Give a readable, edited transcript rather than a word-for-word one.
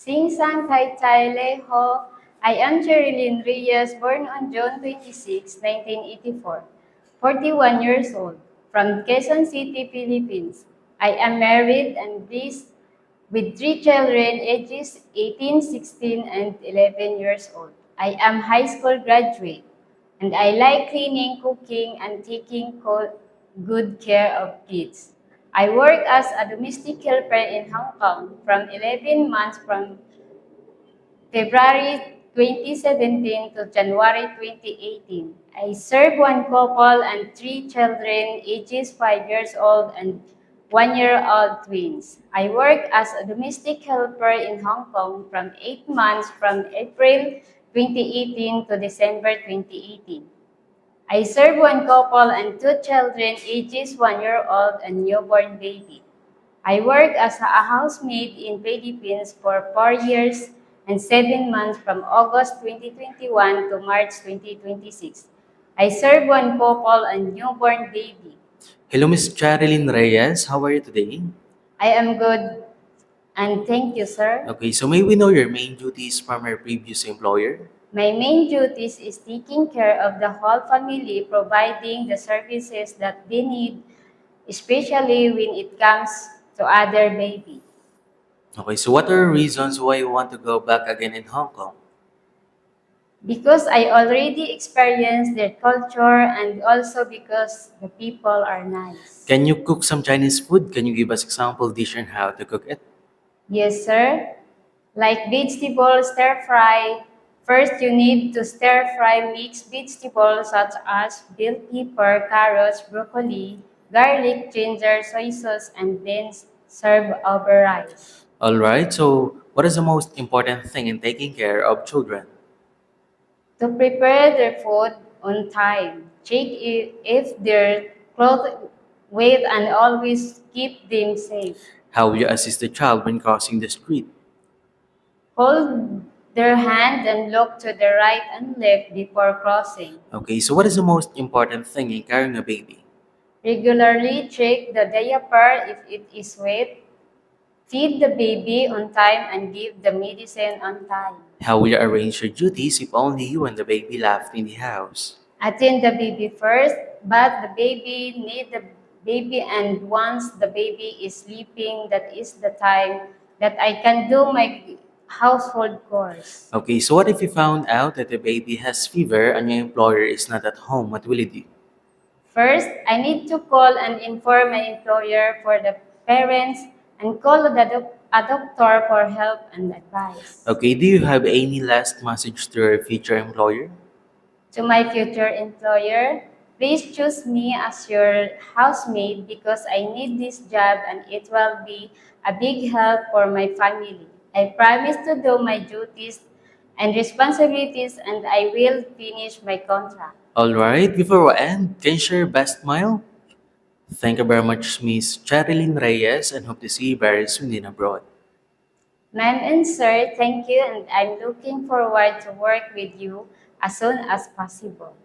Sing Sang Tai Tai Le Ho. I am Cherilyn Reyes, born on June 26, 1984, 41 years old, from Quezon City, Philippines. I am married and blessed with three children ages 18, 16, and 11 years old. I am high school graduate, and I like cleaning, cooking, and taking good care of kids. I work as a domestic helper in Hong Kong from 11 months from February 2017 to January 2018. I serve one couple and three children ages 5 years old and 1-year-old twins. I work as a domestic helper in Hong Kong from 8 months from April 2018 to December 2018. I serve one couple and two children ages 1 year old and newborn baby. I work as a housemaid in Philippines for 4 years and 7 months from August 2021 to March 2026. I serve one couple and newborn baby. Hello, Miss Charilyn Reyes. How are you today? I am good and thank you, sir. Okay, so may we know your main duties from your previous employer? My main duties is taking care of the whole family, providing the services that they need, especially when it comes to other baby. Okay, so what are reasons why you want to go back again in Hong Kong? Because I already experienced their culture and also because the people are nice. Can you cook some Chinese food? Can you give us example dish and how to cook it? Yes, sir. Like vegetable stir fry, first you need to stir fry mixed vegetables such as bell pepper, carrots, broccoli, garlic, ginger, soy sauce, and then serve over rice. All right, so what is the most important thing in taking care of children? To prepare their food on time, check if their clothes weight and always keep them safe. How will you assist the child when crossing the street? Hold their hand and look to the right and left before crossing. Okay, so what is the most important thing in carrying a baby? Regularly check the diaper if it is wet. Feed the baby on time and give the medicine on time. How will you arrange your duties if only you and the baby left in the house? Attend the baby first, but the baby need the baby, and once the baby is sleeping, that is the time that I can do my household chores. Okay, so what if you found out that the baby has fever and your employer is not at home? What will you do? First, I need to call and inform my employer for the parents and call a doctor for help and advice. Okay, do you have any last message to your future employer? To my future employer, please choose me as your housemaid because I need this job and it will be a big help for my family. I promise to do my duties and responsibilities and I will finish my contract. All right, before we end, can you share your best smile? Thank you very much, Miss Charilyn Reyes, and hope to see you very soon in abroad. Ma'am and sir, thank you and I'm looking forward to work with you as soon as possible.